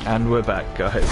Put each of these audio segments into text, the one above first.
And we're back, guys.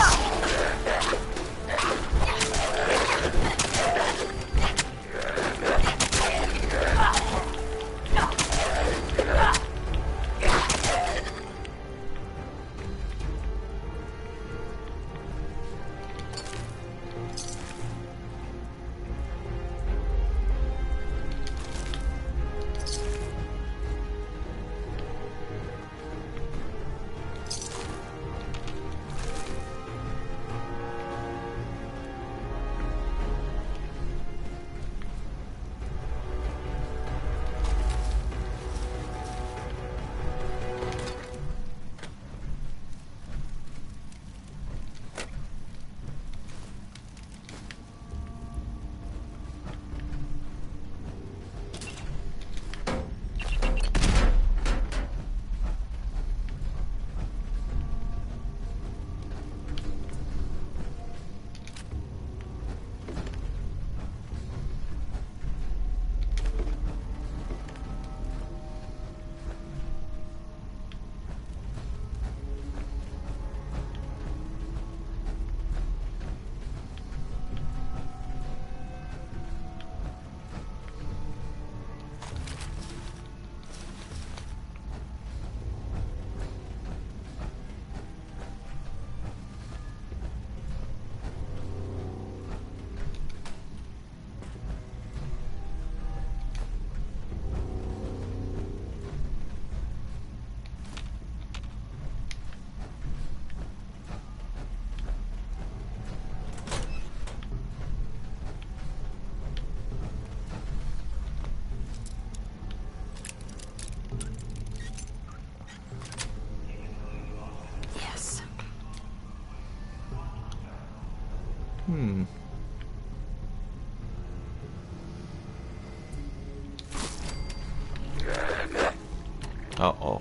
Uh-oh.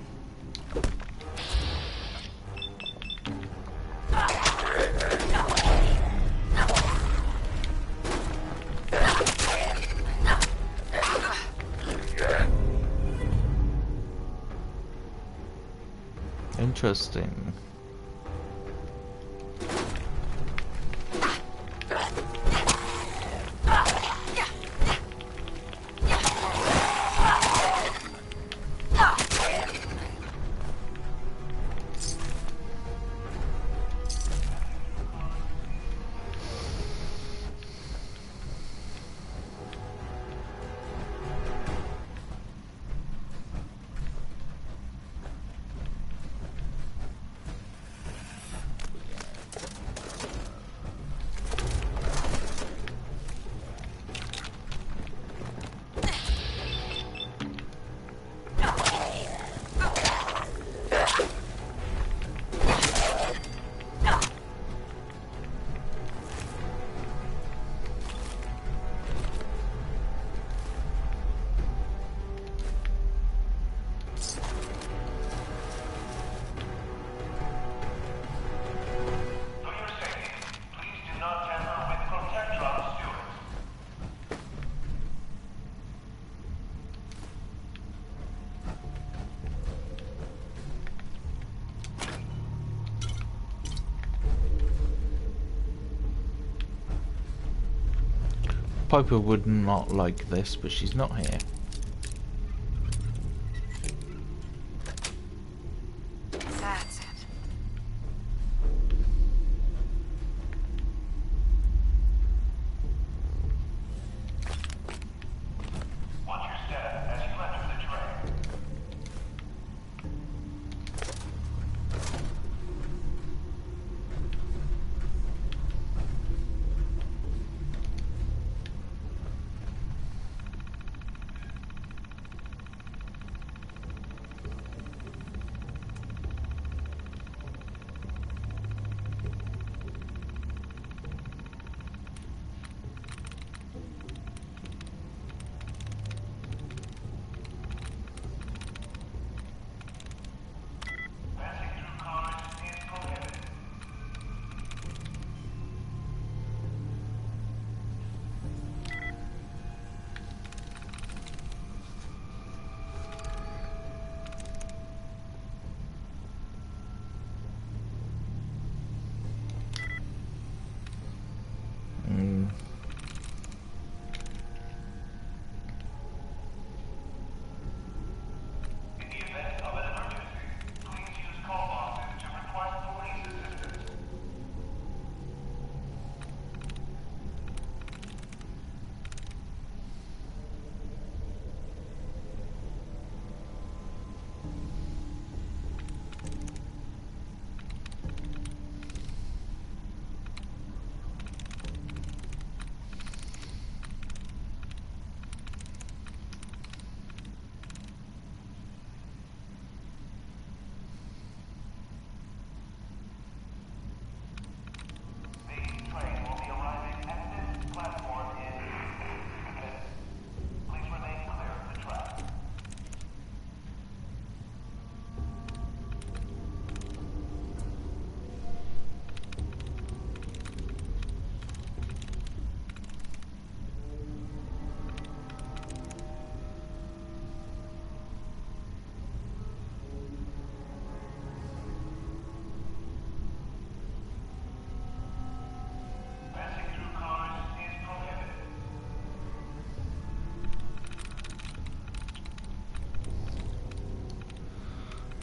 Interesting. Piper would not like this, but she's not here. That's it. Watch your step as you enter the train.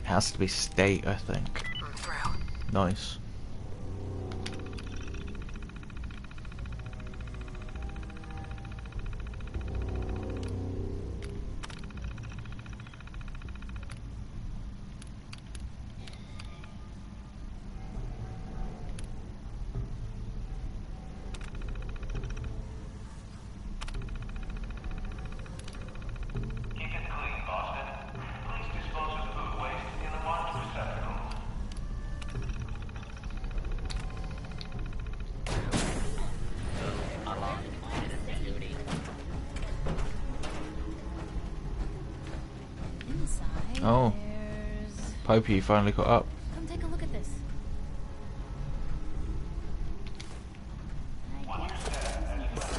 has to be state, I think. I'm through. Nice. Keep it clean, Boston. Please dispose of food waste in the marked receptacles. Inside, Oh. there's... Popey, you finally got up. Come take a look at this. I guess this isn't the same.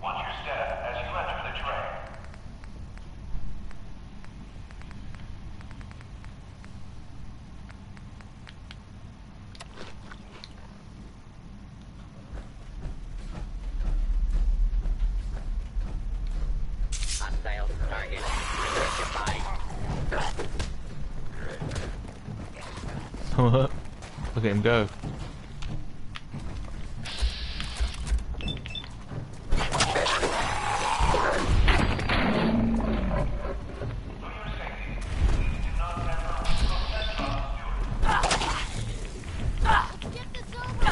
Watch your step as you enter the train. Hostile target identified. What? Look at him go. For your safety, please do not tamper with Centron Stewart. Get this over!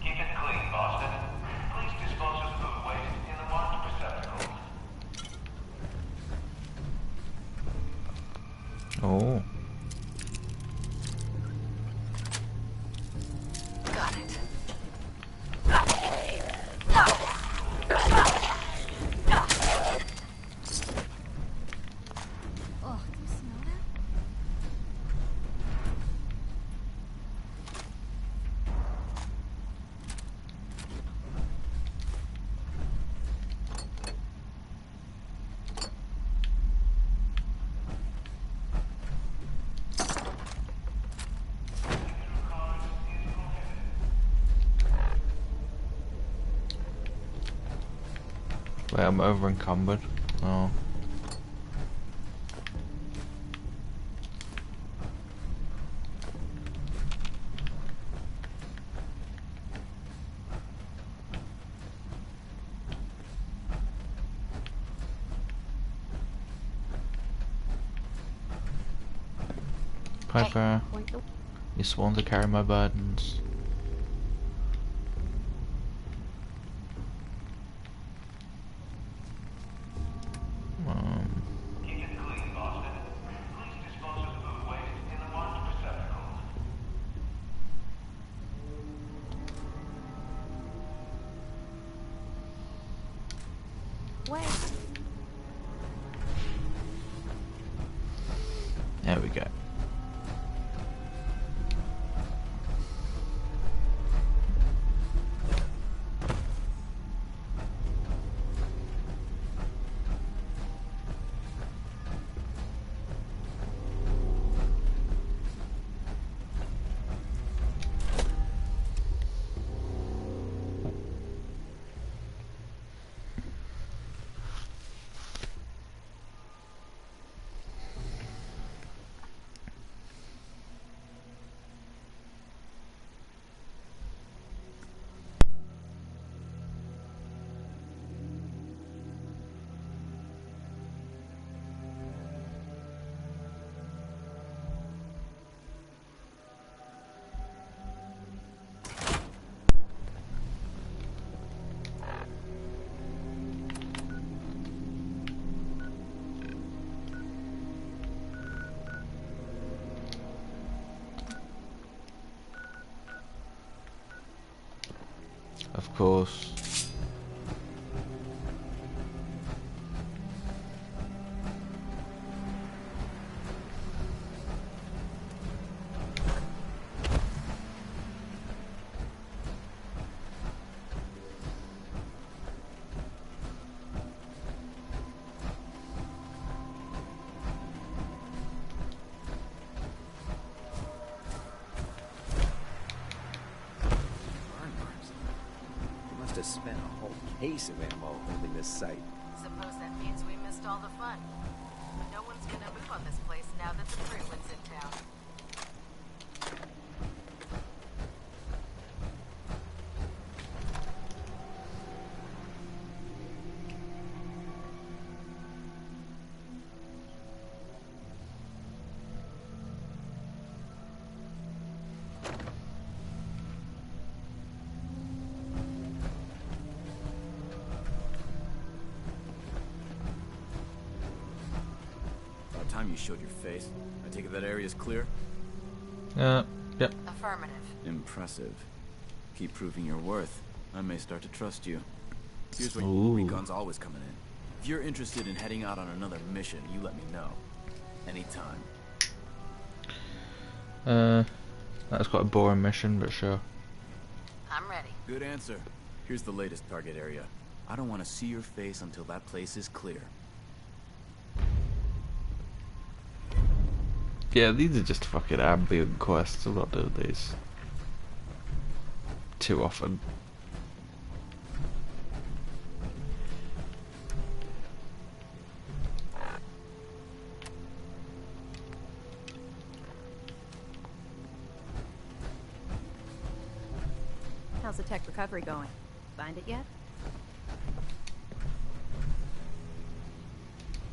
Keep it clean, Boston. Please dispose of food waste in the marked receptacles. Oh. Got it. Oh, do you smell that? Wait, I'm over encumbered. Oh. Piper, Point the... you sworn to carry my burdens. Keep it clean, Boston. Please dispose of food waste in the marked receptacles. Wait. There we go. course. Burn marks. They must have spent a whole case of ammo holding this site. Suppose that means we missed all the fun. No one's gonna move on this place now that the Fruitland's in town. About time you showed your face. I take it that area's clear? Yep. Affirmative. Impressive. Keep proving your worth. I may start to trust you. Here's what Ooh. Recon's always coming in. If you're interested in heading out on another mission, you let me know. Anytime. That's quite a boring mission, but sure. I'm ready. Good answer. Here's the latest target area. I don't want to see your face until that place is clear. Yeah, these are just fucking ambient quests. I'm not doing these too often. How's the tech recovery going? Find it yet?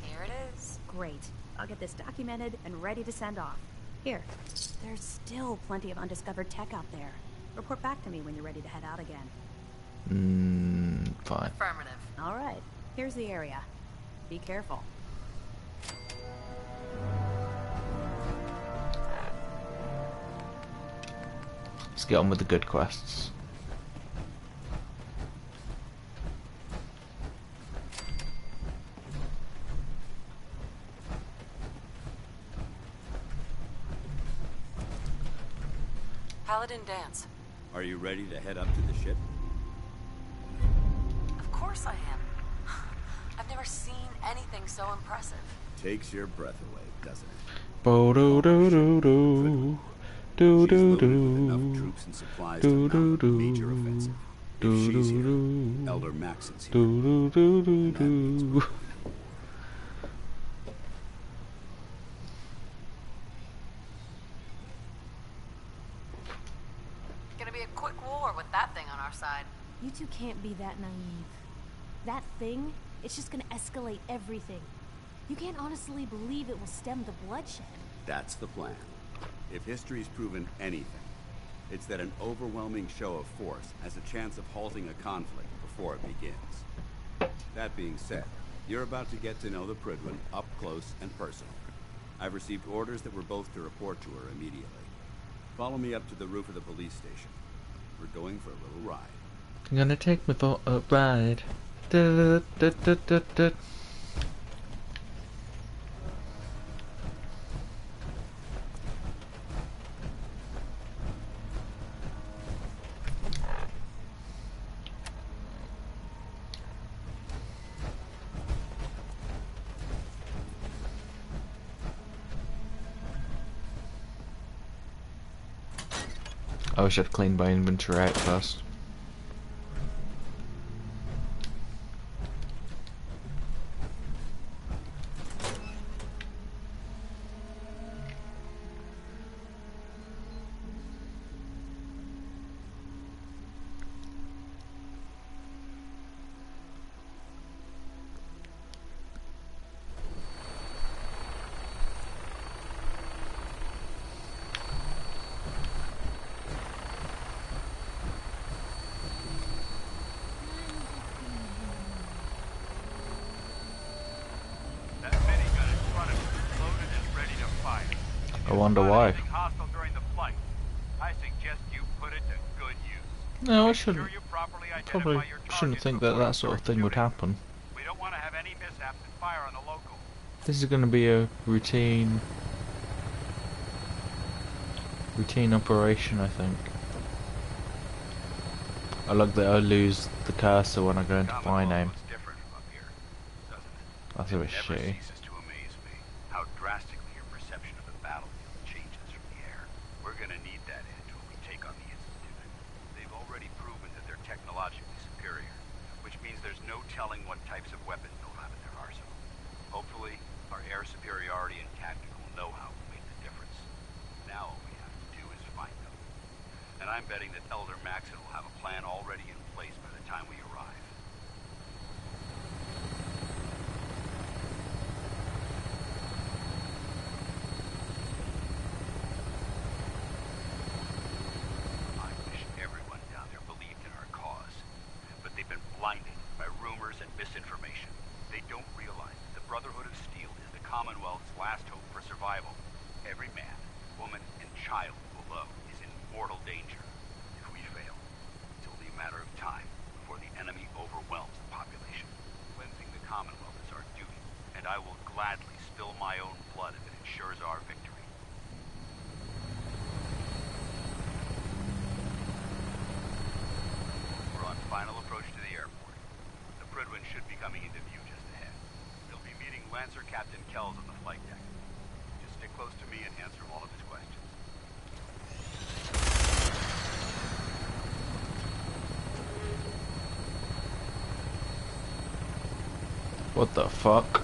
Here it is. Great. I'll get this documented and ready to send off. Here. There's still plenty of undiscovered tech out there. Report back to me when you're ready to head out again. Fine. Affirmative. All right. Here's the area. Be careful. Let's get on with the good quests. Paladin Dance. Are you ready to head up to the ship? Of course I am. I've never seen anything so impressive. Takes your breath away, doesn't it? Bo do do do do do She's do loaded with enough do troops and supplies to mount a major offensive. If she's here, Elder Maxon's here. do do do That means do. Gonna be a quick war with that thing on our side. You two can't be that naive. That thing, it's just gonna escalate everything. You can't honestly believe it will stem the bloodshed. That's the plan. If history's proven anything, it's that an overwhelming show of force has a chance of halting a conflict before it begins. That being said, you're about to get to know the Prydwen up close and personal. I've received orders that we're both to report to her immediately. Follow me up to the roof of the police station. We're going for a little ride. You're gonna take me for a ride. Da, da, da, da, da. I wish I'd cleaned my inventory out first. That minigun in front of you is loaded and ready to fire. If I you wonder spot why. anything hostile during the flight, I suggest you put it to good use. No, I Sure shouldn't. you properly identify Probably your shouldn't targets think that before that you sort of start thing would shooting. happen. We don't want to have any mishaps and fire on the local. This is going to be a routine operation, I think. I like that I lose the cursor when I go into my name. Looks different from up here, doesn't it? That's a bit It never shitty. ceases to amaze me how drastically your perception of the battlefield changes from the air. We're gonna need that edge when we take on the Institute. They've already proven that they're technologically superior, which means there's no telling what types of weapons they'll have in their arsenal. Hopefully, our air superiority and tactical know-how will make the difference. Now all we have to do is find them. And I'm betting that Elder Maxon will have a plan already in place by the time we arrive. I wish everyone down there believed in our cause, but they've been blinded by rumors and misinformation. They don't realize that the Brotherhood of Steel is the Commonwealth's last hope for survival. Every man, woman, and child below is in mortal danger. If we fail, it's only a matter of time before the enemy overwhelms the population. Cleansing the Commonwealth is our duty, and I will gladly spill my own blood if it ensures our victory. We're on final approach to the airport. The Prydwen should be coming into view just ahead. They'll be meeting Lancer Captain Kells on the flight deck. Just stick close to me and answer all of his questions. What the fuck?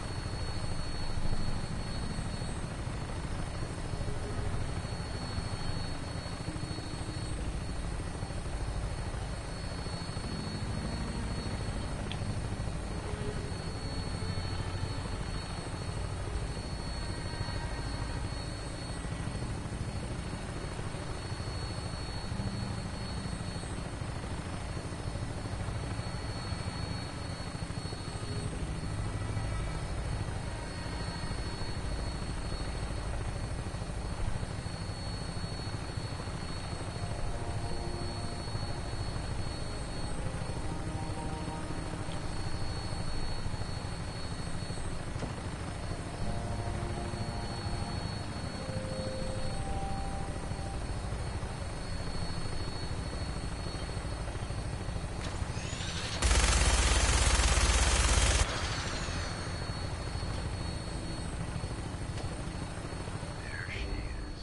There she is.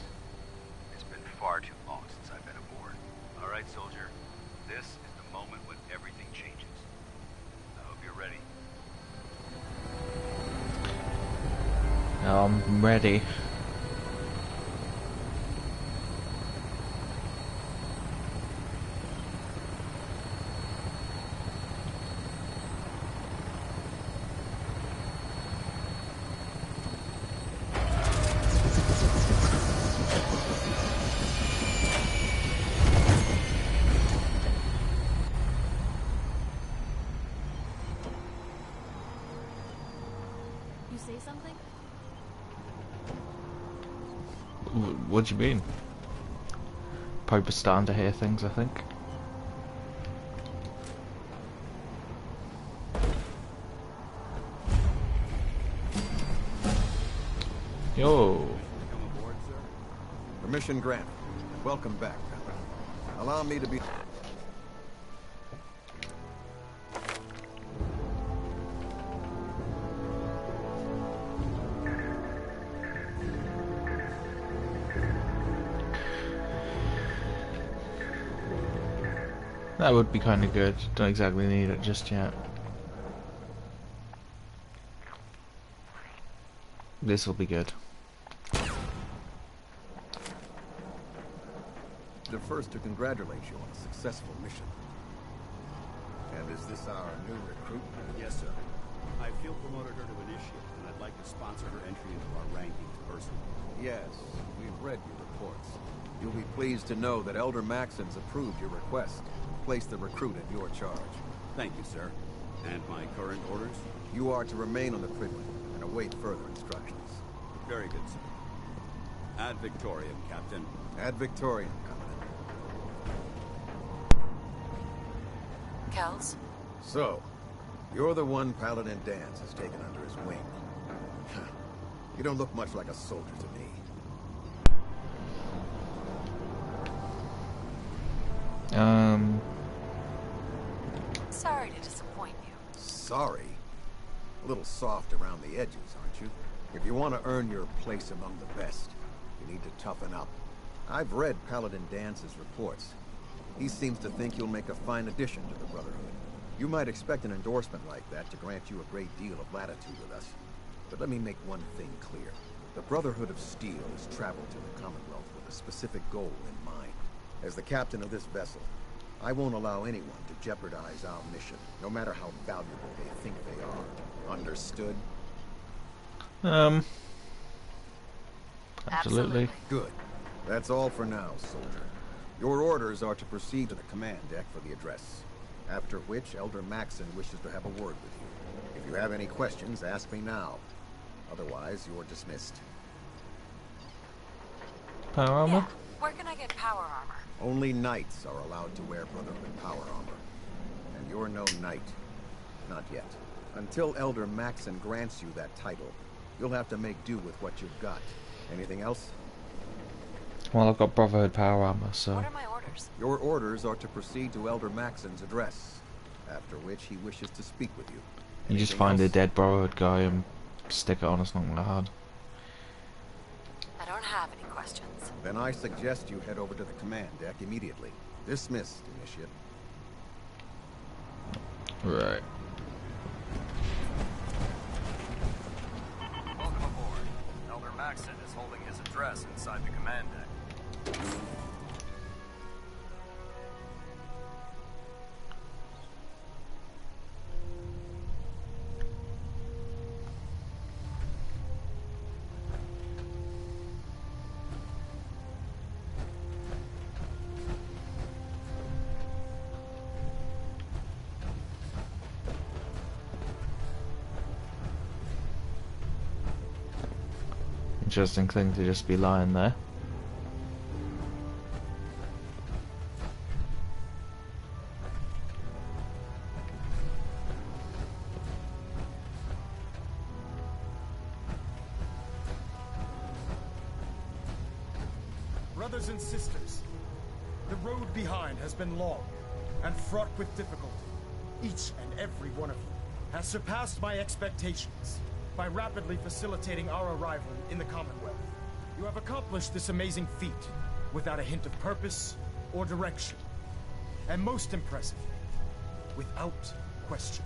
It's been far too long since I've been aboard. All right, soldier. This is the moment when everything changes. I hope you're ready. I'm ready. You say something? What do you mean? Probably starting to hear things, I think. Yo. Come aboard, sir. Permission granted. Welcome back, Pepper. Allow me to be... That would be kind of good. Don't exactly need it just yet. This will be good. The first to congratulate you on a successful mission. And is this our new recruit? Yes, sir. I field promoted her to initiate, and I'd like to sponsor her entry into our rankings personally. Yes, we've read your reports. You'll be pleased to know that Elder Maxon's approved your request. Place the recruit in your charge. Thank you, sir. And my current orders? You are to remain on the Prydwen and await further instructions. Very good, sir. Ad Victoriam, Captain. Ad Victoriam, Commandant. Kells? So, you're the one Paladin Danse has taken under his wing. You don't look much like a soldier to me. Sorry to disappoint you. Sorry? A little soft around the edges, aren't you? If you want to earn your place among the best, you need to toughen up. I've read Paladin Danse's reports. He seems to think you'll make a fine addition to the Brotherhood. You might expect an endorsement like that to grant you a great deal of latitude with us. But let me make one thing clear. The Brotherhood of Steel has traveled to the Commonwealth with a specific goal in mind. As the captain of this vessel, I won't allow anyone to jeopardize our mission, no matter how valuable they think they are. Understood? Absolutely. Good. That's all for now, soldier. Your orders are to proceed to the command deck for the address. After which, Elder Maxson wishes to have a word with you. If you have any questions, ask me now. Otherwise, you're dismissed. Power armor? Yeah. Where can I get power armor? Only knights are allowed to wear Brotherhood power armor. And you're no knight. Not yet. Until Elder Maxson grants you that title, you'll have to make do with what you've got. Anything else? Well, I've got Brotherhood power armor, so... What are my orders? Your orders are to proceed to Elder Maxson's address, after which he wishes to speak with you. You just Anything find a else? dead Brotherhood guy and stick it on, it's not that hard. I don't have any questions. Then I suggest you head over to the command deck immediately. Dismissed, Initiate. Right. Welcome aboard. Elder Maxson is holding his address inside the command deck. Interesting thing to just be lying there. Brothers and sisters, the road behind has been long and fraught with difficulty. Each and every one of you has surpassed my expectations by rapidly facilitating our arrival in the Commonwealth. You have accomplished this amazing feat without a hint of purpose or direction. And most impressively, without question.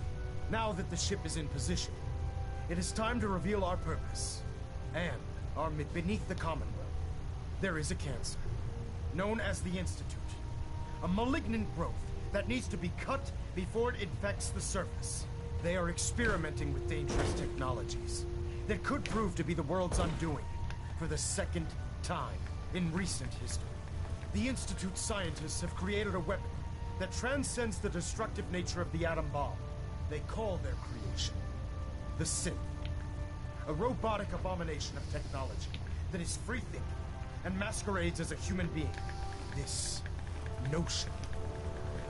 Now that the ship is in position, it is time to reveal our purpose and beneath the Commonwealth. There is a cancer, known as the Institute. A malignant growth that needs to be cut before it infects the surface. They are experimenting with dangerous technologies that could prove to be the world's undoing for the second time in recent history. The Institute scientists have created a weapon that transcends the destructive nature of the atom bomb. They call their creation the Synth. A robotic abomination of technology that is free-thinking and masquerades as a human being. This notion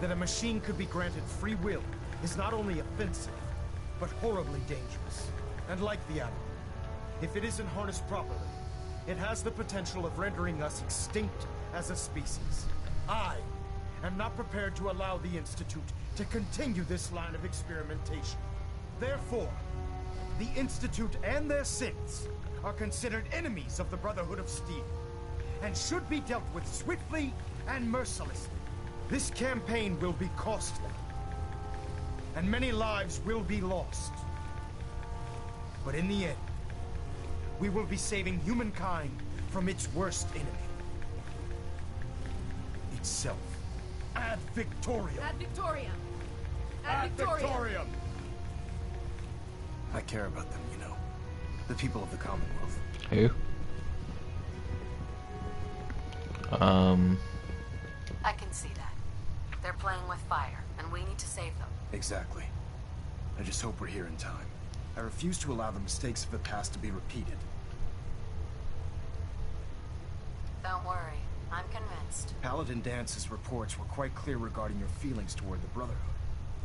that a machine could be granted free will is not only offensive, but horribly dangerous. And like the atom, if it isn't harnessed properly, it has the potential of rendering us extinct as a species. I am not prepared to allow the Institute to continue this line of experimentation. Therefore, the Institute and their synths are considered enemies of the Brotherhood of Steel, and should be dealt with swiftly and mercilessly. This campaign will be costly, and many lives will be lost. But in the end, we will be saving humankind from its worst enemy. Itself. Ad Victoriam! Ad Victoriam! Ad Victoriam! I care about them, you know. The people of the Commonwealth. Who? I can see that. They're playing with fire, and we need to save them. Exactly. I just hope we're here in time. I refuse to allow the mistakes of the past to be repeated. Don't worry, I'm convinced. Paladin Danse's reports were quite clear regarding your feelings toward the Brotherhood.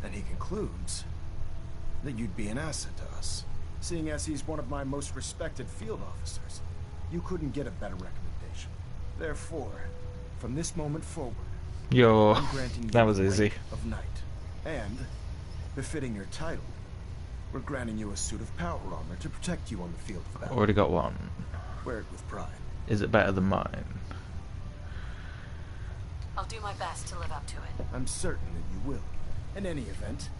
And he concludes that you'd be an asset to us. Seeing as he's one of my most respected field officers, you couldn't get a better recommendation. Therefore, from this moment forward, Yo, I'm granting you that was the easy. rank of knight. And, befitting your title, we're granting you a suit of power armor to protect you on the field of battle. Already got one. Wear it with pride. Is it better than mine? I'll do my best to live up to it. I'm certain that you will. In any event,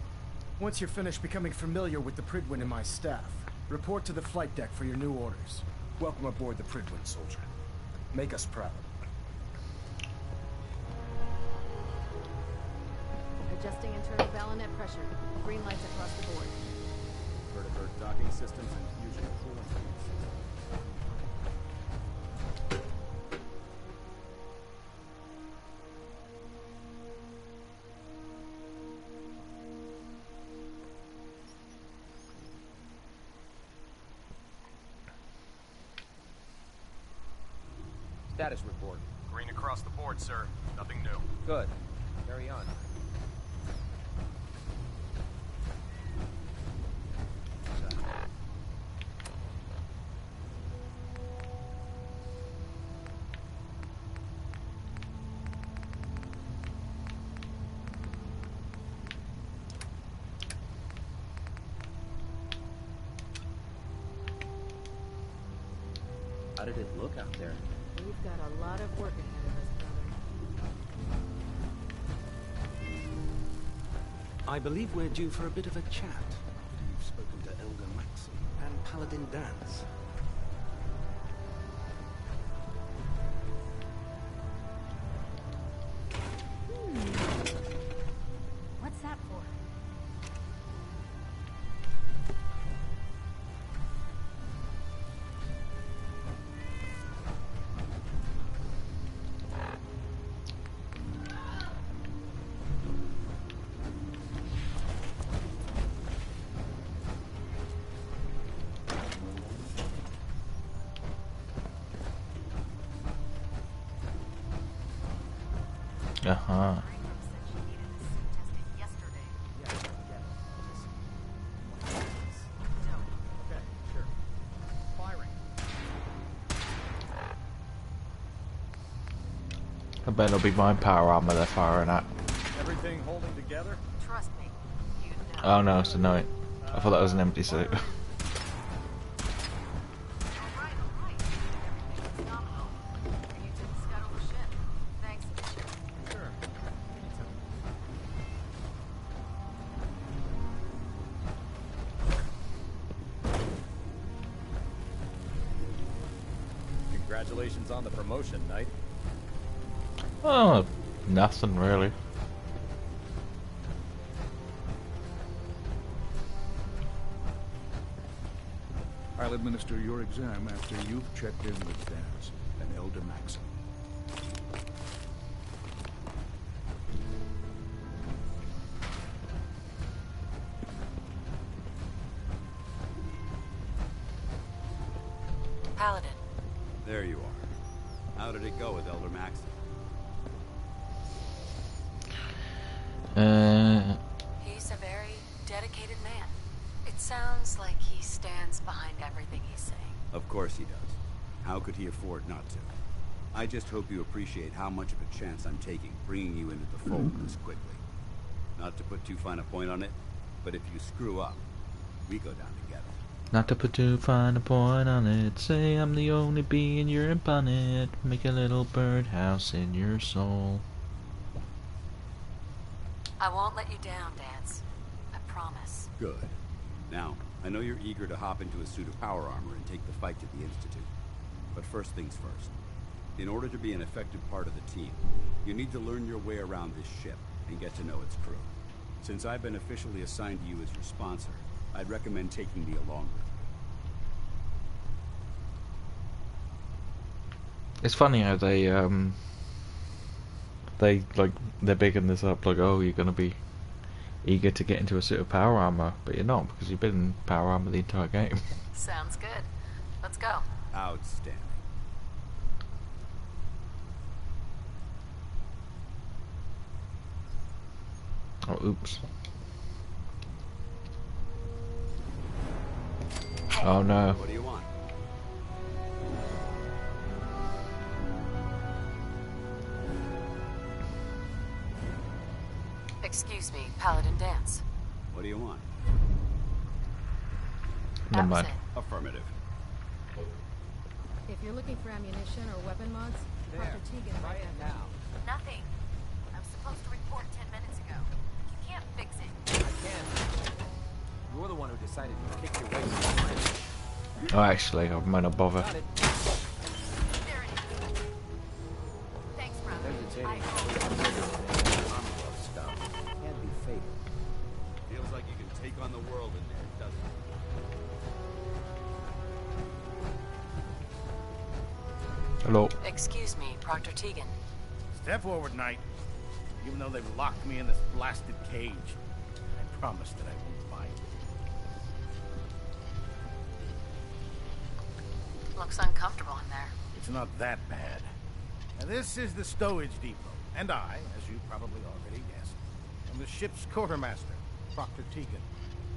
once you're finished becoming familiar with the Prydwen and my staff, report to the flight deck for your new orders. Welcome aboard the Prydwen, soldier. Make us proud. Adjusting internal bayonet pressure. Green lights across the board. Vertibird docking systems and fusion coolant tanks. Status report. Green across the board, sir. Nothing new. Good. Carry on. How did it look out there? We've got a lot of work ahead of us, brother. I believe we're due for a bit of a chat. You've spoken to Elder Maxim and Paladin Danse. What's that for? Uh-huh. I bet it'll be my power armor they're firing at. Everything holding together? Trust me. You know. Oh no, it's a knight. I thought that was an empty suit. Congratulations on the promotion, Knight. Oh, nothing really. I'll administer your exam after you've checked in with Danse and Elder Maxim. Paladin. There you are. How did it go with Elder Maxim? He's a very dedicated man. It sounds like he stands behind everything he's saying. Of course he does. How could he afford not to? I just hope you appreciate how much of a chance I'm taking bringing you into the fold this quickly. Not to put too fine a point on it, but if you screw up, we go down together. Not to put too fine a point on it, say I'm the only bee in your bonnet, make a little birdhouse in your soul. I won't let you down, Danse. I promise. Good. Now, I know you're eager to hop into a suit of power armor and take the fight to the Institute. But first things first. In order to be an effective part of the team, you need to learn your way around this ship and get to know its crew. Since I've been officially assigned to you as your sponsor, I'd recommend taking me along with you. It's funny how they're bigging this up like, oh, you're gonna be eager to get into a suit of power armor, but you're not, because you've been in power armor the entire game. Sounds good. Let's go. Outstanding. Oh, oops. Oh no. What do you want? Excuse me, Paladin Dance. What do you want? Never mind. Affirmative. If you're looking for ammunition or weapon mods, Dr. Tegan might have now. Nothing. I was supposed to report 10 minutes ago. You can't fix it. I can. You're the one who decided to kick your way to the bridge. Oh, actually, I might not bother. Got it. There it is. Thanks, brother. Hesitating stuff can be fatal. Feels like you can take on the world in there, doesn't it? Hello. Excuse me, Proctor Tegan. Step forward, Knight. Even though they've locked me in this blasted cage, I promise that I won't bite. Looks uncomfortable in there. It's not that bad. Now, this is the stowage depot, and I, as you probably already guessed, am the ship's quartermaster, Proctor Tegan.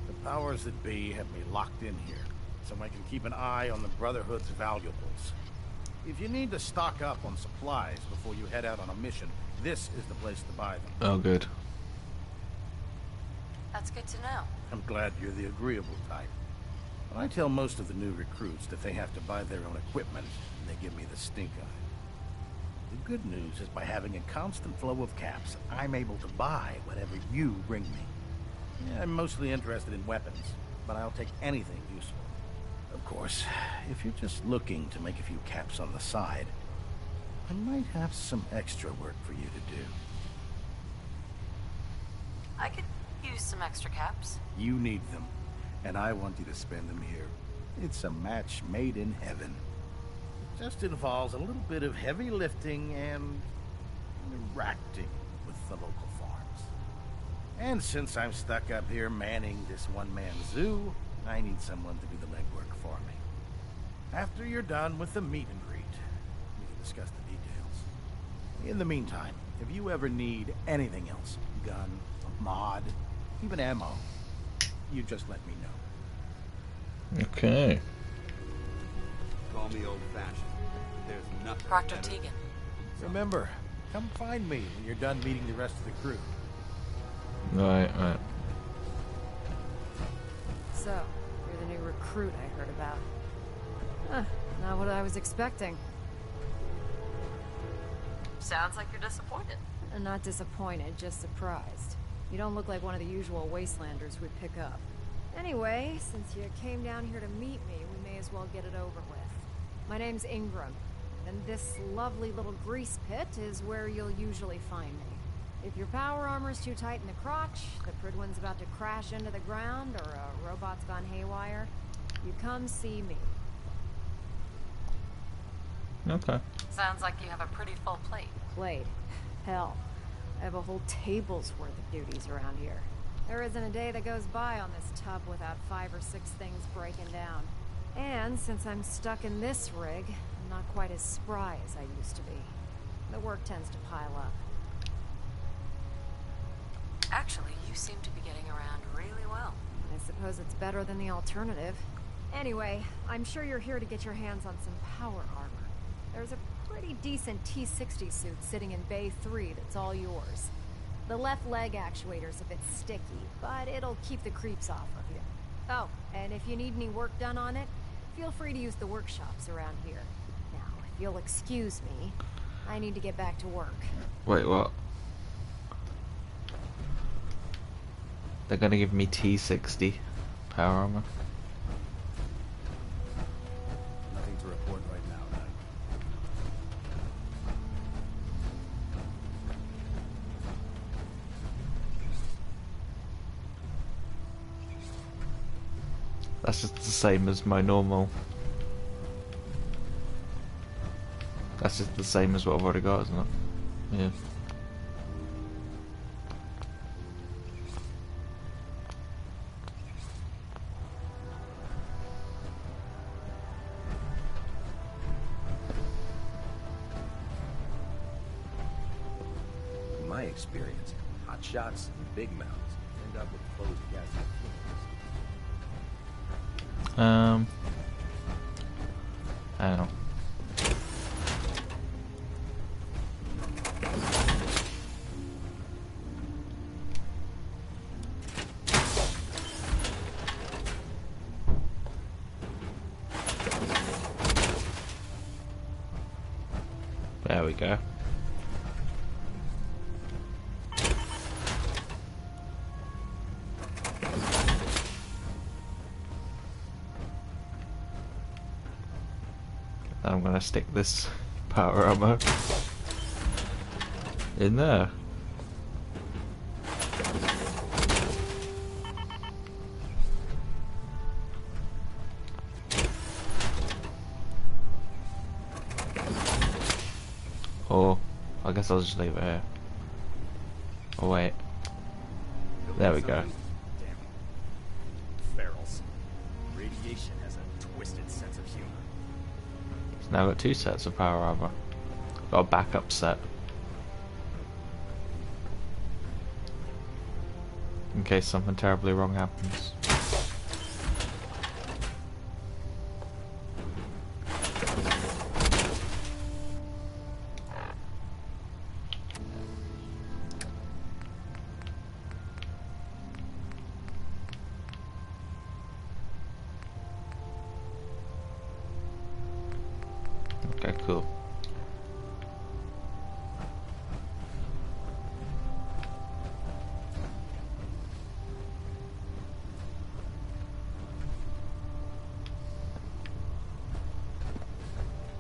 The powers that be have me locked in here, so I can keep an eye on the Brotherhood's valuables. If you need to stock up on supplies before you head out on a mission, this is the place to buy them. Oh, good. That's good to know. I'm glad you're the agreeable type. But I tell most of the new recruits that they have to buy their own equipment, and they give me the stink eye. The good news is by having a constant flow of caps, I'm able to buy whatever you bring me. Yeah, I'm mostly interested in weapons, but I'll take anything useful. Of course, if you're just looking to make a few caps on the side, I might have some extra work for you to do. I could use some extra caps. You need them, and I want you to spend them here. It's a match made in heaven. It just involves a little bit of heavy lifting and interacting with the local farms. And since I'm stuck up here manning this one-man zoo, I need someone to do the legwork for me. After you're done with the meet and greet, we can discuss the details. In the meantime, if you ever need anything else, gun, mod, even ammo, you just let me know. Okay. Call me old-fashioned. There's nothing Proctor better. Tegan. Remember, come find me when you're done meeting the rest of the crew. Right. So, you're the new recruit I heard about. Huh, not what I was expecting. Sounds like you're disappointed. I'm not disappointed, just surprised. You don't look like one of the usual wastelanders we'd pick up. Anyway, since you came down here to meet me, we may as well get it over with. My name's Ingram, and this lovely little grease pit is where you'll usually find me. If your power armor's too tight in the crotch, the Pridwin's about to crash into the ground, or a robot's gone haywire, you come see me. Okay. Sounds like you have a pretty full plate. Plate? Hell, I have a whole table's worth of duties around here. There isn't a day that goes by on this tub without 5 or 6 things breaking down. And since I'm stuck in this rig, I'm not quite as spry as I used to be. The work tends to pile up. Actually, you seem to be getting around really well. I suppose it's better than the alternative. Anyway, I'm sure you're here to get your hands on some power armor. There's a pretty decent T-60 suit sitting in Bay 3 that's all yours. The left leg actuator's a bit sticky, but it'll keep the creeps off of you. Oh, and if you need any work done on it, feel free to use the workshops around here. Now, if you'll excuse me, I need to get back to work. Wait, what? They're gonna give me T-60 power armor. Nothing to report right now, Knight. That's just the same as my normal. That's just the same as what I've already got, isn't it? Yeah. In my experience, hot shots and big mouths end up with closed gas I don't know. There we go. I'm gonna stick this power armor in there. Or I guess I'll just leave it here. Oh wait. There we go. Ferals. Radiation has a twisted sense of humor. So now I've got 2 sets of power armor. Got a backup set. In case something terribly wrong happens. Okay, cool.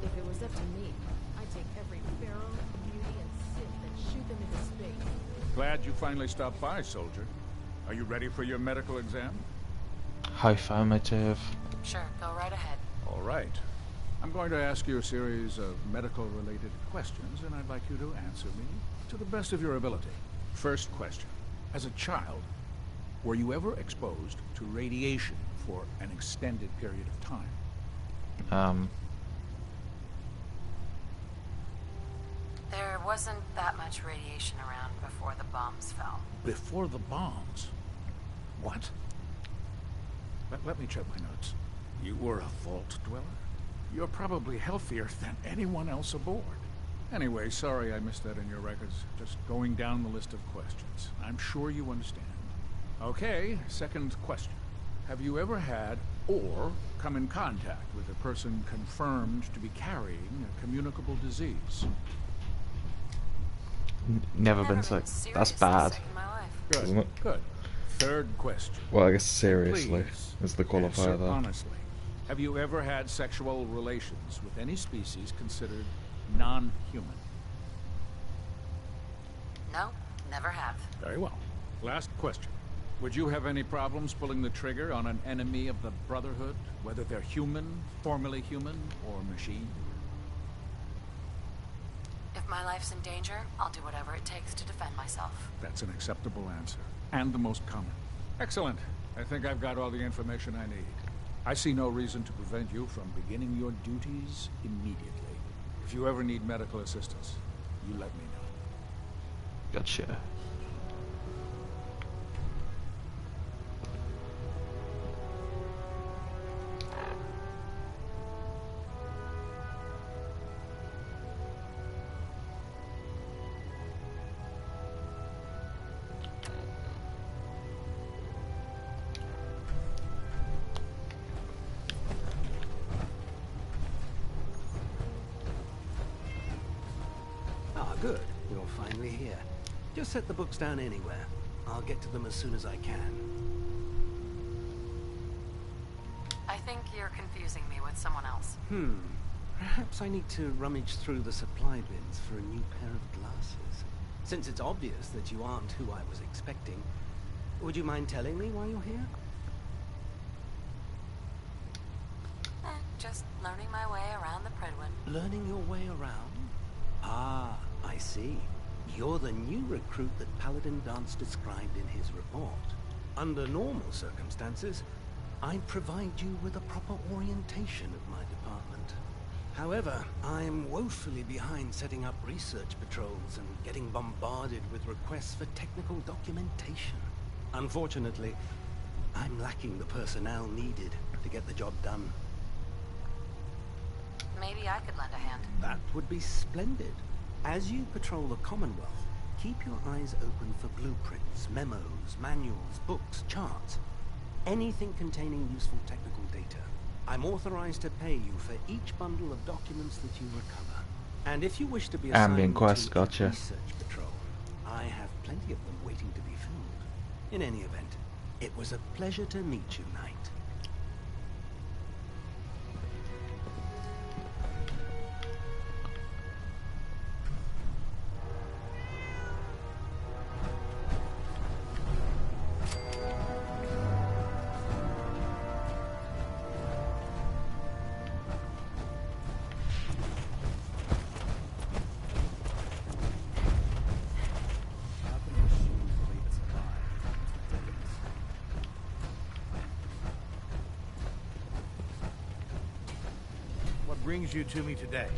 If it was up to me, I'd take every pharaoh, beauty, and Sith and shoot them into space. Glad you finally stopped by, soldier. Are you ready for your medical exam? Affirmative. Sure, go right ahead. All right. I'm going to ask you a series of medical-related questions, and I'd like you to answer me to the best of your ability. First question. As a child, were you ever exposed to radiation for an extended period of time? There wasn't that much radiation around before the bombs fell. Before the bombs? What? Let me check my notes. You were a vault dweller? You're probably healthier than anyone else aboard. Anyway, sorry I missed that in your records. Just going down the list of questions. I'm sure you understand. Okay, second question. Have you ever had or come in contact with a person confirmed to be carrying a communicable disease? Never been sick. That's bad. Good, good. Third question. Well, I guess seriously Please is the qualifier answer there. honestly. Have you ever had sexual relations with any species considered non-human? No, never have. Very well. Last question. Would you have any problems pulling the trigger on an enemy of the Brotherhood, whether they're human, formerly human, or machine? If my life's in danger, I'll do whatever it takes to defend myself. That's an acceptable answer, and the most common. Excellent. I think I've got all the information I need. I see no reason to prevent you from beginning your duties immediately. If you ever need medical assistance, you let me know. Gotcha. Good. You're finally here. Just set the books down anywhere. I'll get to them as soon as I can. I think you're confusing me with someone else. Perhaps I need to rummage through the supply bins for a new pair of glasses. Since it's obvious that you aren't who I was expecting, would you mind telling me why you're here? Just learning my way around the Predwin. Learning your way around? Ah, I see. You're the new recruit that Paladin Danse described in his report. Under normal circumstances, I'd provide you with a proper orientation of my department. However, I'm woefully behind setting up research patrols and getting bombarded with requests for technical documentation. Unfortunately, I'm lacking the personnel needed to get the job done. Maybe I could lend a hand. That would be splendid. As you patrol the Commonwealth, keep your eyes open for blueprints, memos, manuals, books, charts. Anything containing useful technical data. I'm authorized to pay you for each bundle of documents that you recover. And if you wish to be assigned Ambient quest, to gotcha. a research patrol, I have plenty of them waiting to be filled. In any event, it was a pleasure to meet you, Knight. What brings you to me today?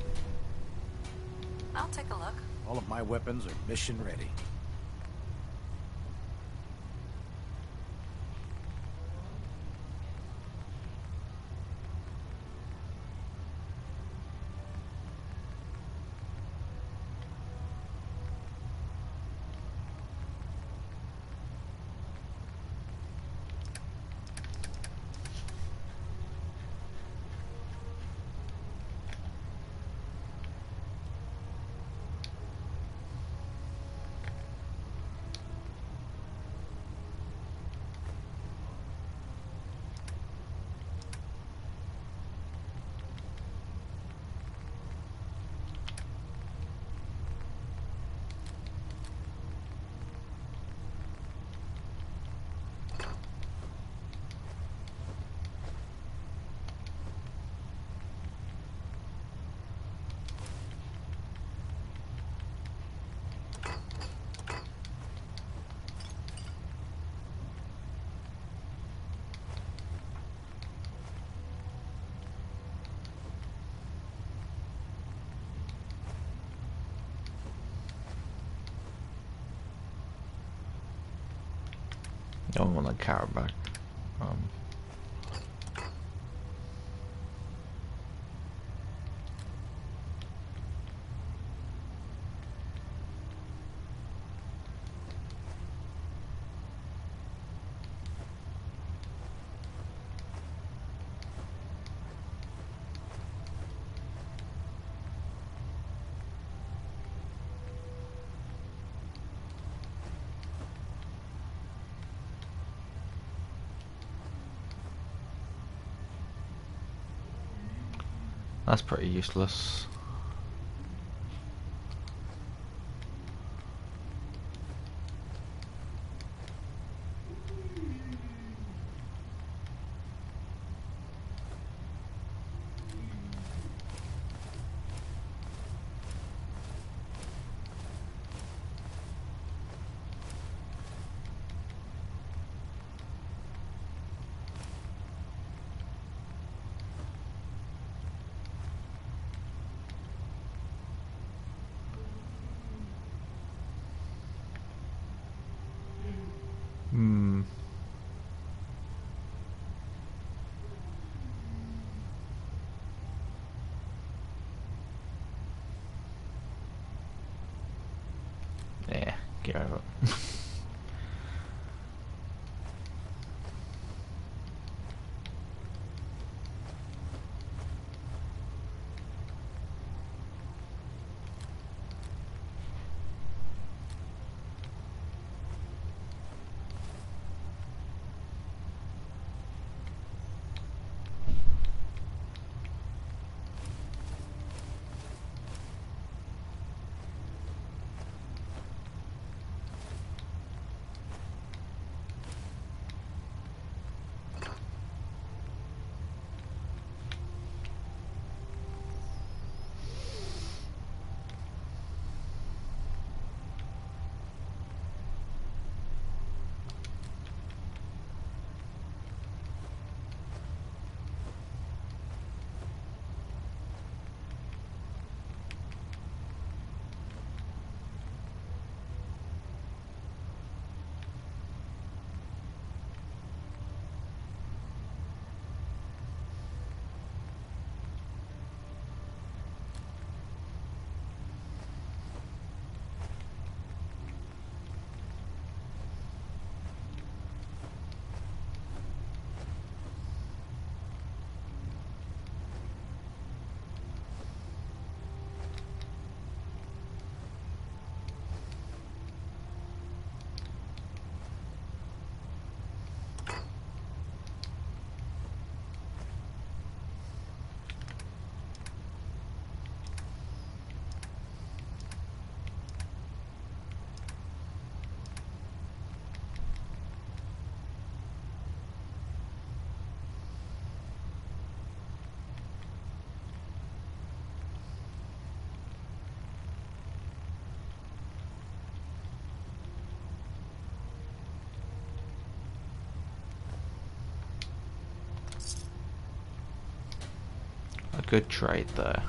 I'll take a look. All of my weapons are mission ready. I don't want the carrot back. That's pretty useless. Yeah, get over it. Good trade there.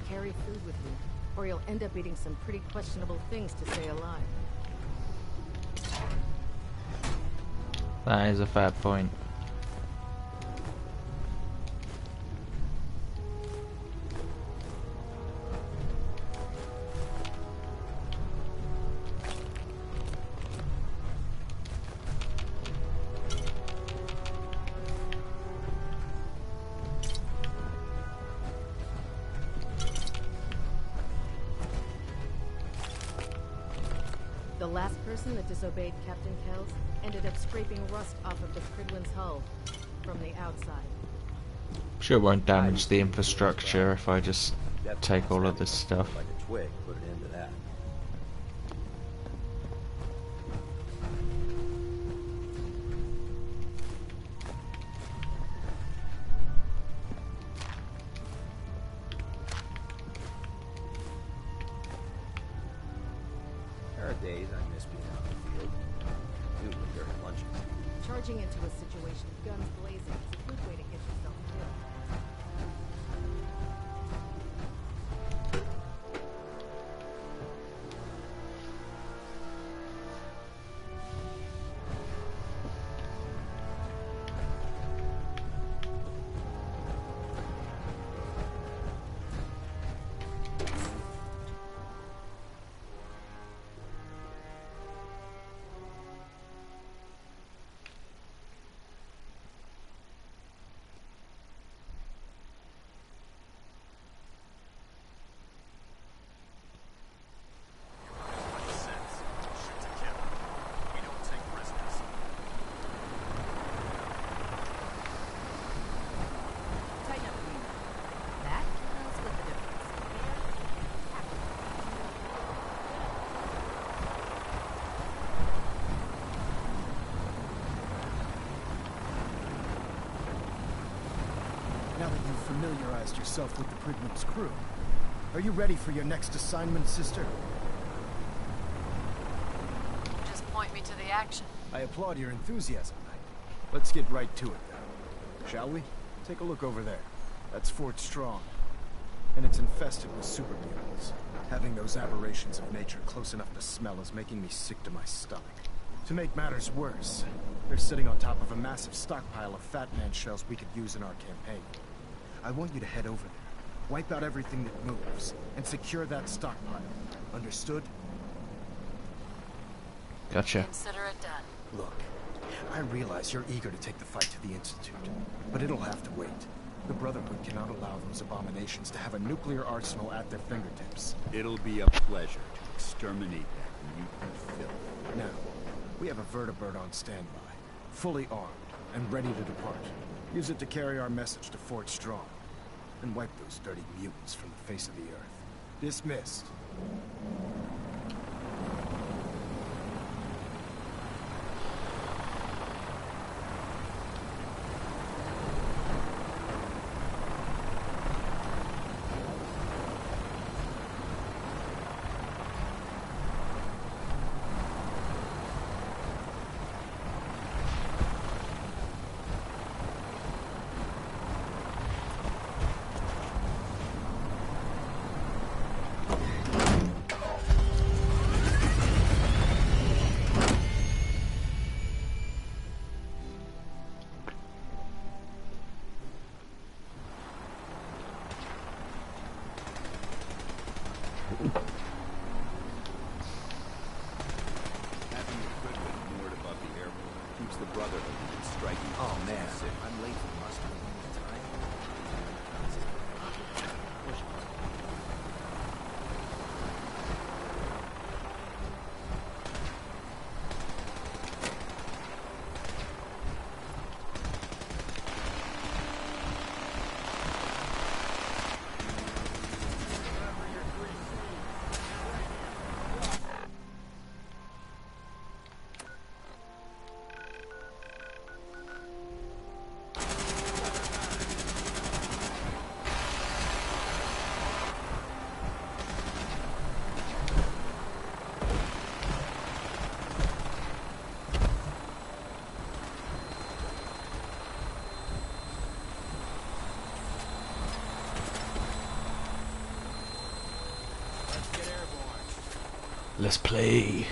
Carry food with you, or you'll end up eating some pretty questionable things to stay alive. That is a fair point. The last person that disobeyed Captain Kells ended up scraping rust off of the Prydwen's hull from the outside. Sure won't damage the infrastructure if I just take all of this stuff. Like a twig, put it into that. There are days I miss being out in the field. Usually during lunches. Charging into a situation, guns blazing, is a good way to get yourself killed. Now that you've familiarized yourself with the Prydwen's crew, are you ready for your next assignment, sister? Just point me to the action. I applaud your enthusiasm, Knight. Let's get right to it, then. Shall we? Take a look over there. That's Fort Strong. And it's infested with super mutants. Having those aberrations of nature close enough to smell is making me sick to my stomach. To make matters worse, they're sitting on top of a massive stockpile of Fat Man shells we could use in our campaign. I want you to head over there, wipe out everything that moves, and secure that stockpile. Understood? Gotcha. Consider it done. Look, I realize you're eager to take the fight to the Institute, but it'll have to wait. The Brotherhood cannot allow those abominations to have a nuclear arsenal at their fingertips. It'll be a pleasure to exterminate that mutant filth. Now, we have a vertibird on standby, fully armed and ready to depart. Use it to carry our message to Fort Strong, and wipe those dirty mutants from the face of the earth. Dismissed. Having the Prydwen moored above the airport keeps the Brotherhood from striking. Oh man, I'm late for muster one more time. let's play.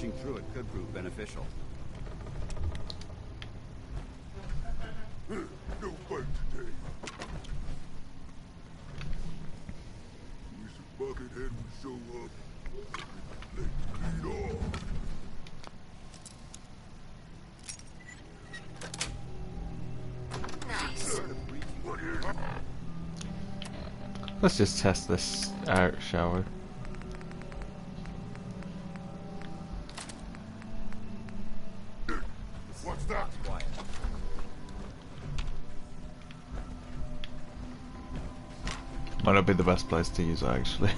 Searching through it could prove beneficial. No fight today. Wish a Buckethead would show up. Let's lead off. Nice. Let's just test this out, shall we? What's that? Quiet. Might not be the best place to use it, actually.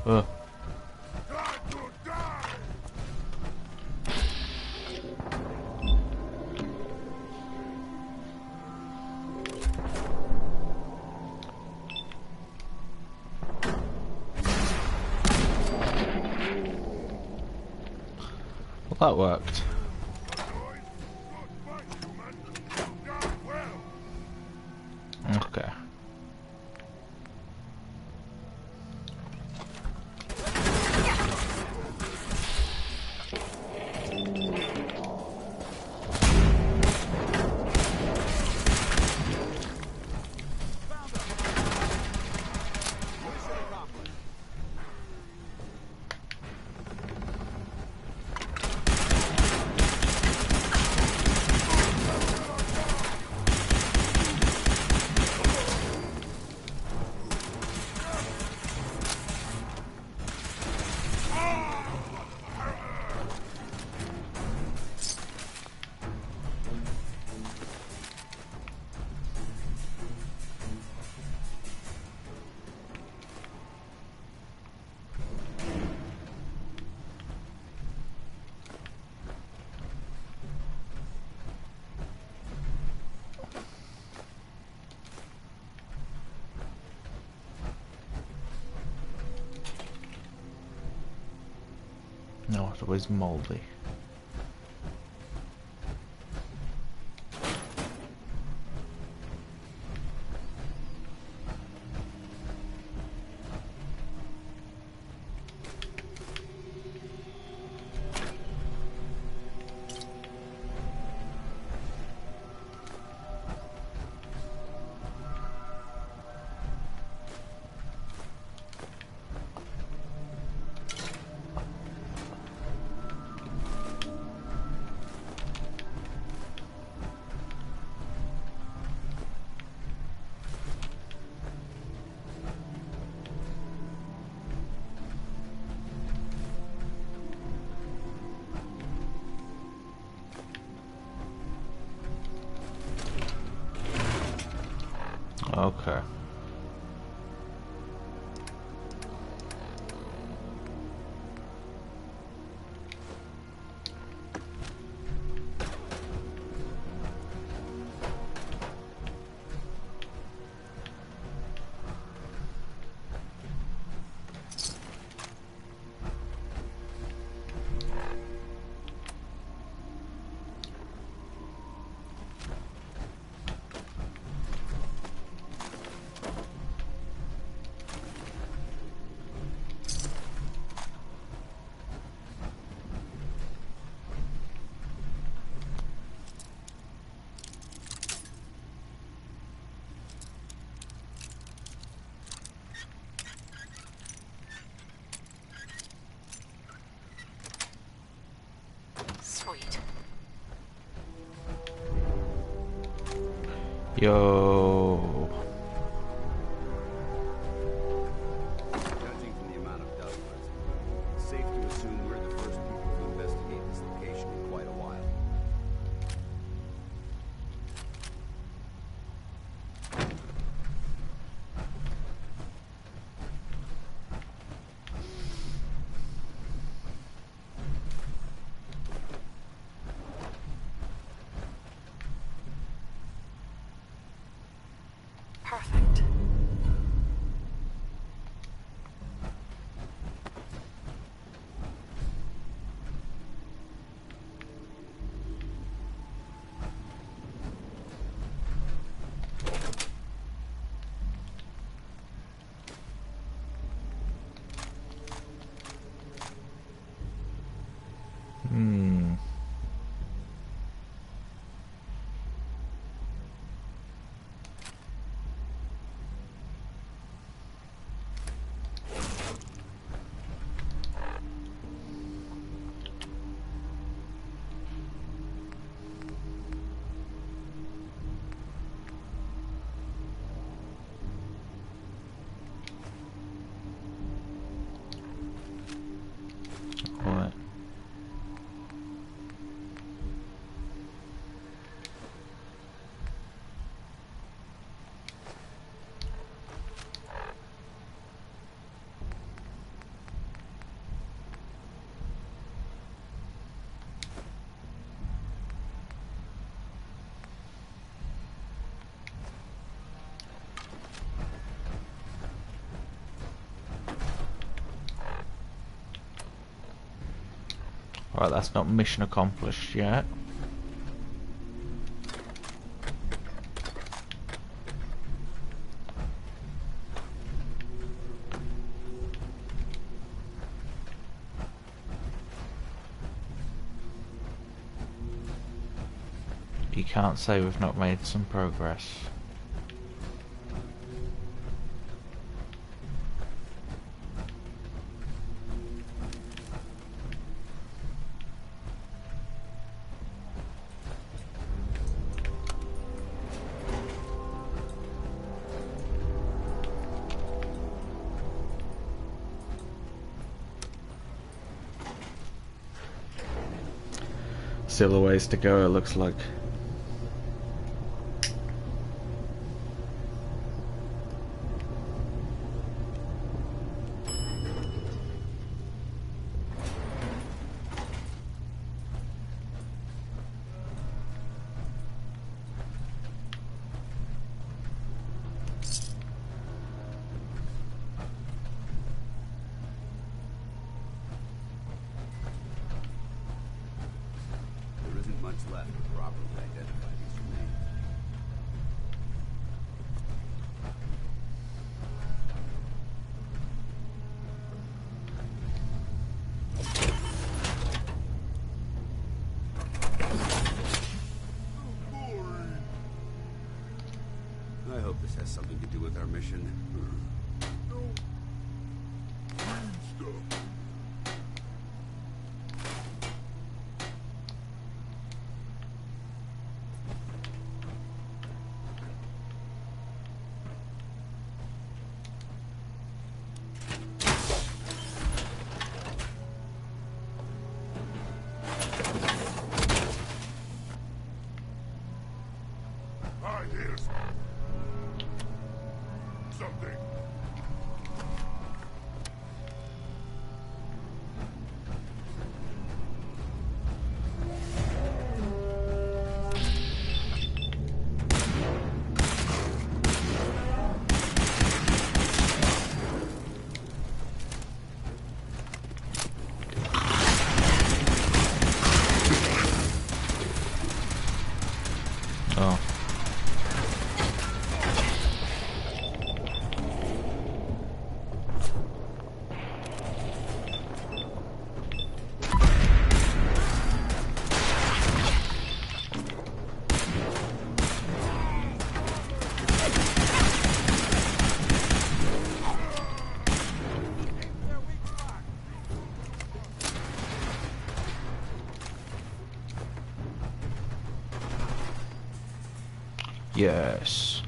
Oh. Well, that worked. Okay. No, it was moldy. Okay. Sweet. Yo. Judging from the amount of dust present, it's safe to assume we're the first people to investigate this location in quite a while. Perfect. Right, that's not mission accomplished yet. You can't say we've not made some progress. Still a ways to go, it looks like. There isn't much left to properly identify these remains. I hope this has something to do with our mission. I hear something. Oh. Yes.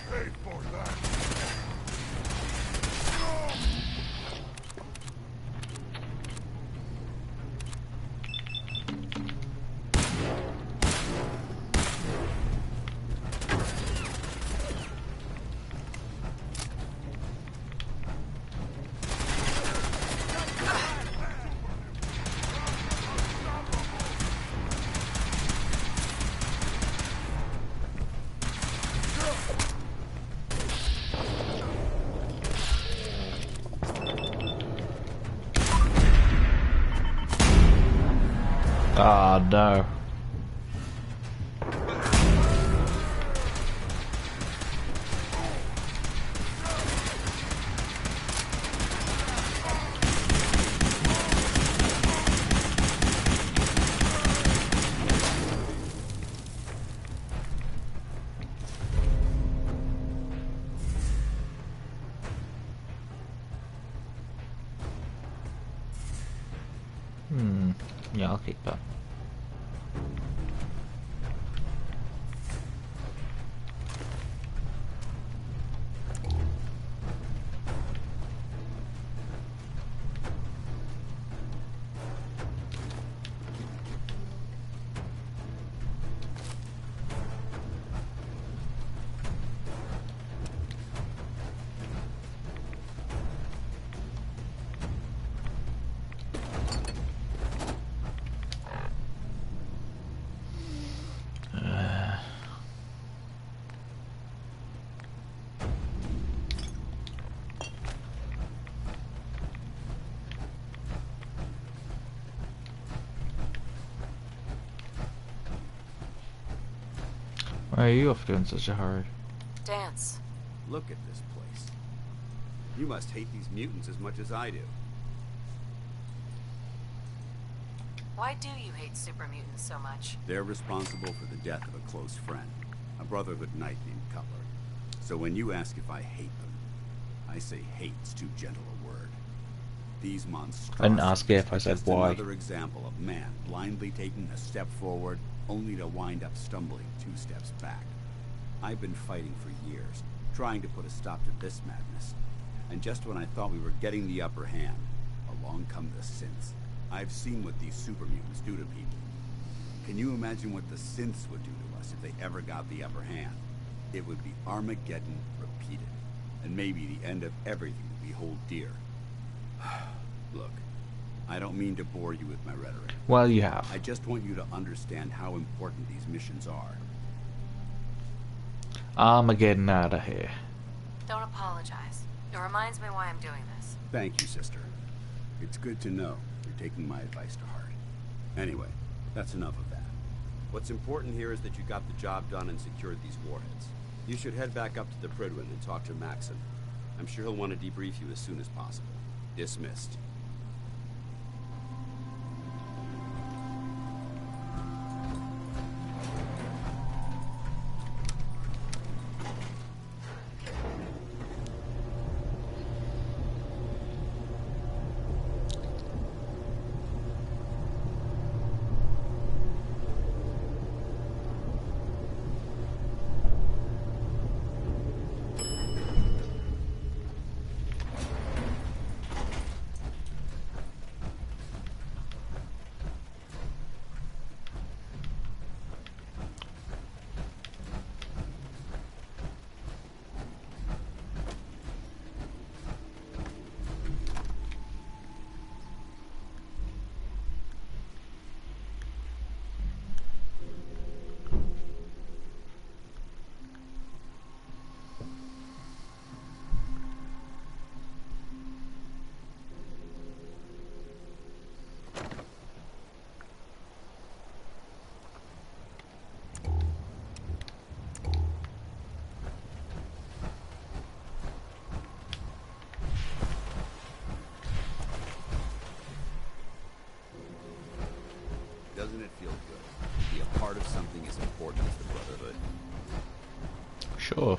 Pay for that. Ah, no. Yeah, I'll keep that. Why are you off doing such a hurry? Dance. Look at this place. You must hate these mutants as much as I do. Why do you hate super mutants so much? They're responsible for the death of a close friend, a Brotherhood knight named Cutler. So when you ask if I hate them, I say hate's too gentle a word. These monstrosities I didn't ask if, I said just why. another example of man blindly taking a step forward, only to wind up stumbling 2 steps back. I've been fighting for years, trying to put a stop to this madness. And just when I thought we were getting the upper hand, along come the synths. I've seen what these super mutants do to people. Can you imagine what the synths would do to us if they ever got the upper hand? It would be Armageddon repeated, and maybe the end of everything that we hold dear. Look, I don't mean to bore you with my rhetoric. Well, you have. I just want you to understand how important these missions are. Armageddon out of here. Don't apologize. It reminds me why I'm doing this. Thank you, sister. It's good to know you're taking my advice to heart. Anyway, that's enough of that. What's important here is that you got the job done and secured these warheads. You should head back up to the Prydwen and talk to Maxson. I'm sure he'll want to debrief you as soon as possible. Dismissed. Doesn't it feel good to be a part of something as important as the Brotherhood? Sure.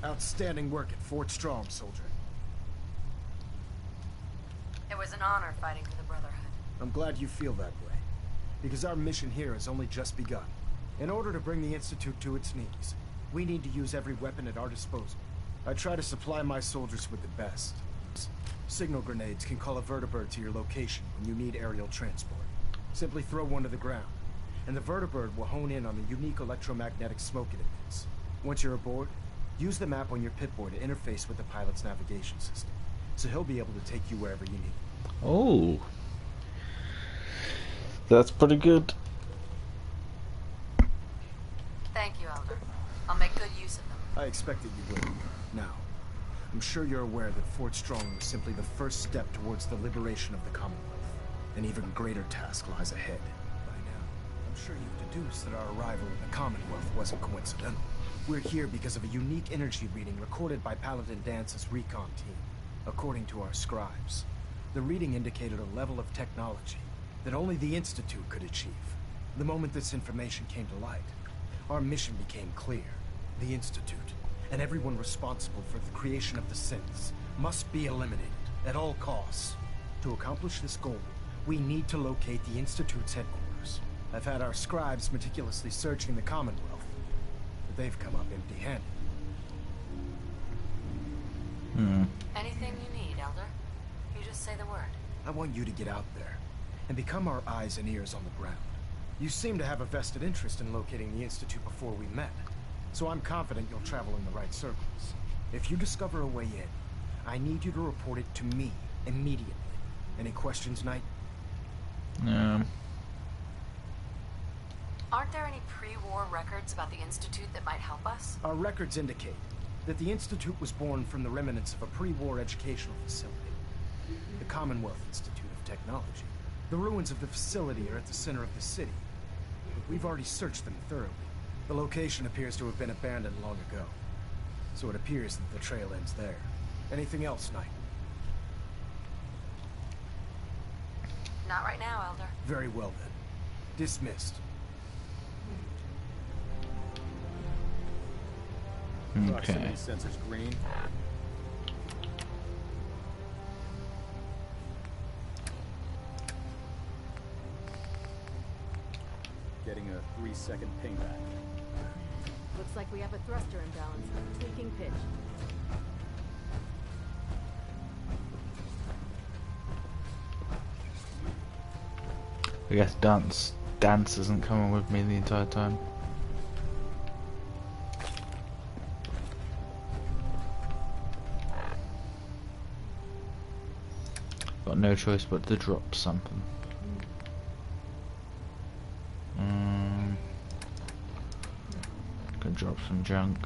Outstanding work at Fort Strong, soldier. It was an honor fighting for the Brotherhood. I'm glad you feel that way, because our mission here has only just begun. In order to bring the Institute to its knees, we need to use every weapon at our disposal. I try to supply my soldiers with the best. Signal grenades can call a vertibird to your location when you need aerial transport. Simply throw one to the ground, and the vertibird will hone in on the unique electromagnetic smoke it emits. Once you're aboard, use the map on your Pip-Boy to interface with the pilot's navigation system, so he'll be able to take you wherever you need. Oh, that's pretty good. Thank you, Elder. I'll make good use of them. I expected you would. Now, I'm sure you're aware that Fort Strong was simply the first step towards the liberation of the Commonwealth. An even greater task lies ahead. By now, I'm sure you've deduced that our arrival in the Commonwealth wasn't coincidental. We're here because of a unique energy reading recorded by Paladin Dance's recon team. According to our scribes, the reading indicated a level of technology that only the Institute could achieve. The moment this information came to light, our mission became clear. The Institute, and everyone responsible for the creation of the synths, must be eliminated at all costs. To accomplish this goal, we need to locate the Institute's headquarters. I've had our scribes meticulously searching the Commonwealth, but they've come up empty-handed. Anything you need, Elder? You just say the word. I want you to get out there and become our eyes and ears on the ground. You seem to have a vested interest in locating the Institute before we met, so I'm confident you'll travel in the right circles. If you discover a way in, I need you to report it to me immediately. Any questions, Knight? Aren't there any pre-war records about the Institute that might help us? Our records indicate that the Institute was born from the remnants of a pre-war educational facility, the Commonwealth Institute of Technology. The ruins of the facility are at the center of the city, but we've already searched them thoroughly. The location appears to have been abandoned long ago, so it appears that the trail ends there. Anything else, Knight? Not right now, Elder. Very well then. Dismissed. Okay. Sensors green. Getting a 3-second pingback. Looks like we have a thruster imbalance. Tweaking pitch. I guess Dance isn't coming with me the entire time. Got no choice but to drop something. Could drop some junk.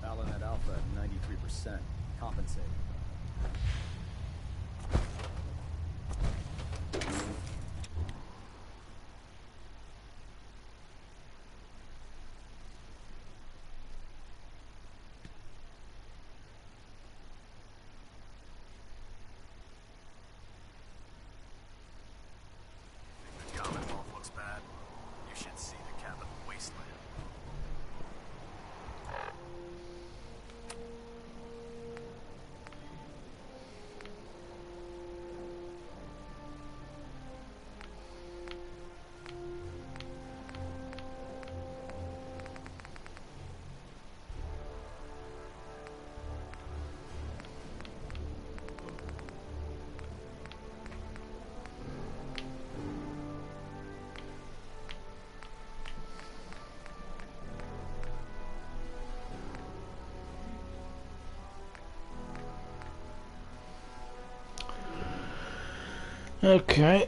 Balanet Alpha at 93%. Compensate. The Commonwealth looks bad. You should see the capital wasteland. Okay.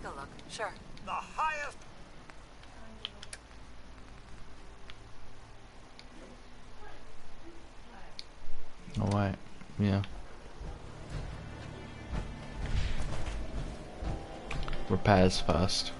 a look. Sure. The highest... Oh wait, yeah. Repairs first.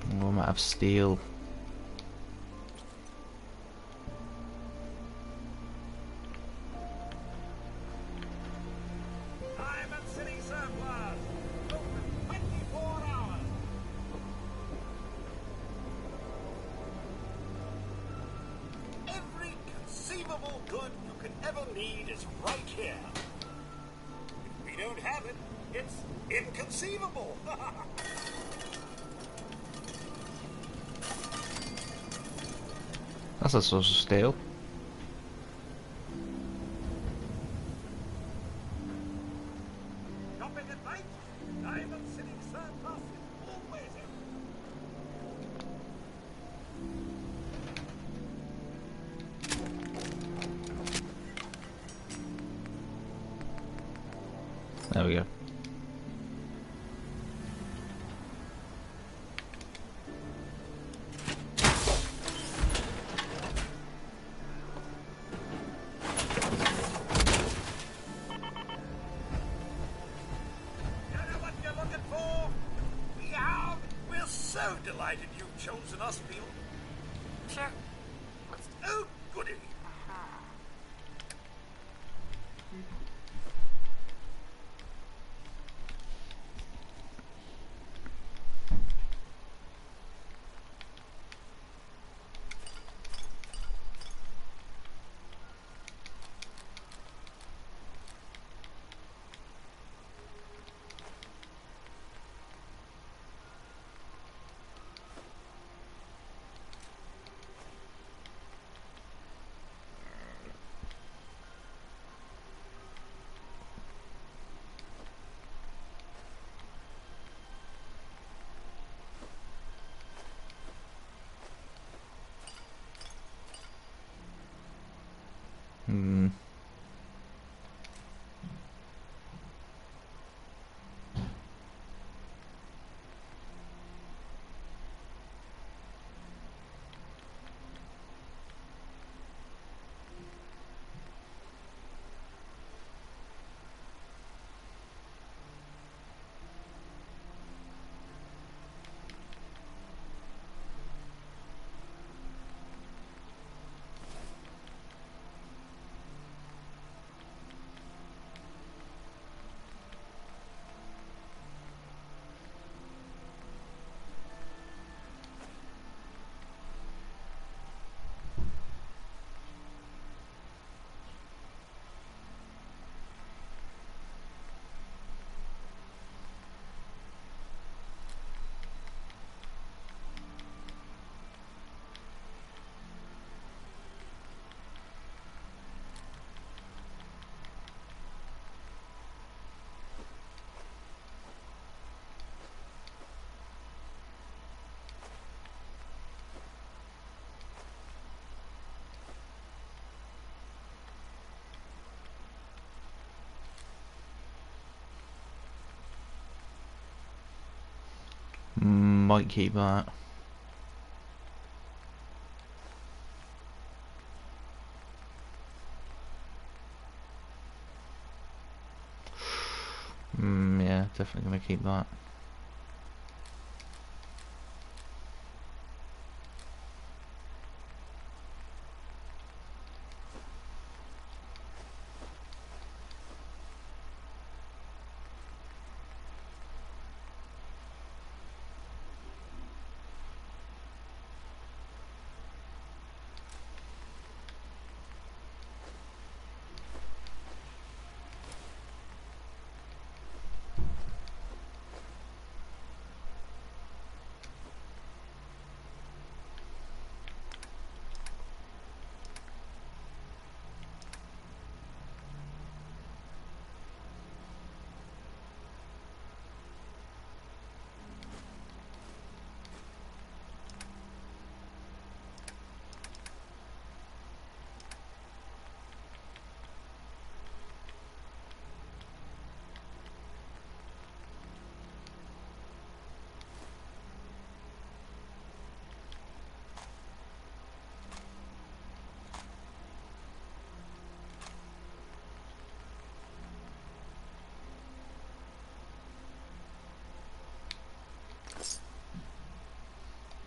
We might have steel. Good you could ever need is right here. If we don't have it, it's inconceivable. That's a source of steel. Shopping at night, Diamond City Surplus is always in. There we go. So delighted you've chosen us, Bill. Sure. Oh, goody. Might keep that. Yeah, definitely gonna keep that.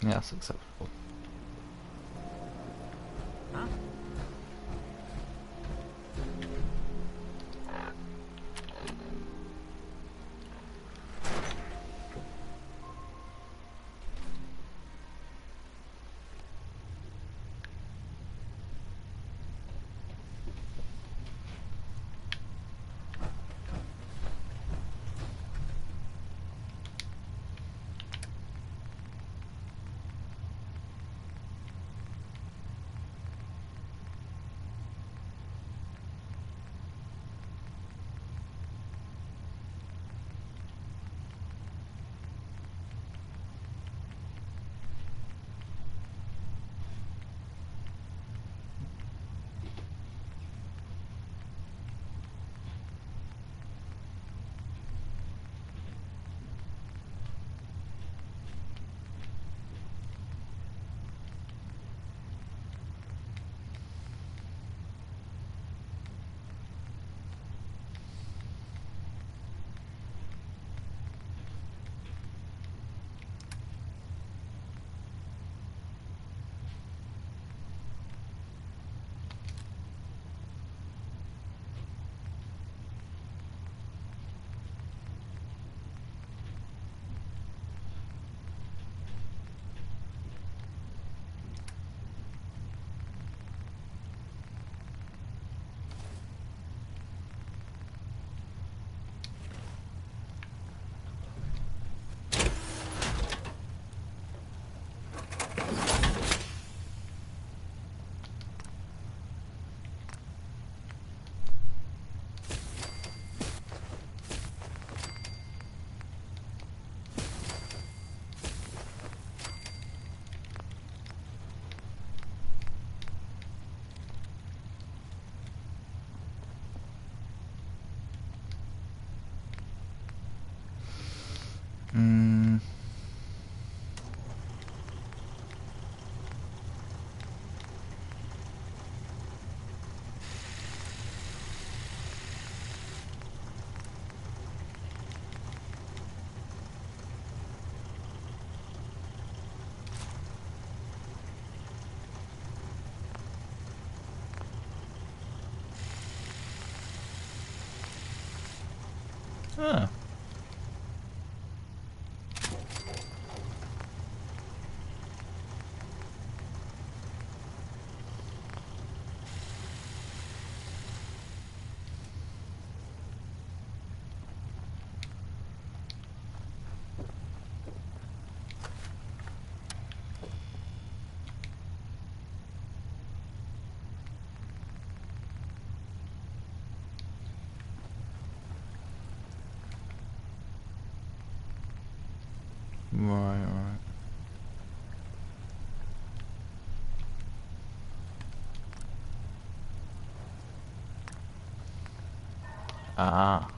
Yeah, that's acceptable. Ah. Right. Ah.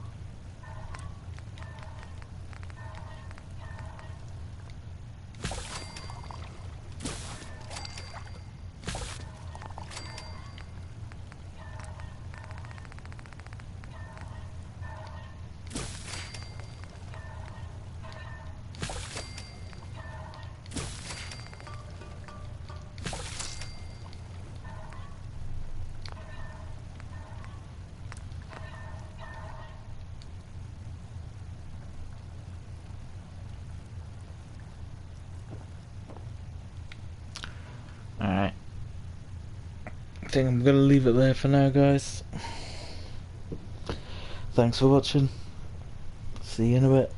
Alright. I think I'm going to leave it there for now, guys. Thanks for watching. See you in a bit.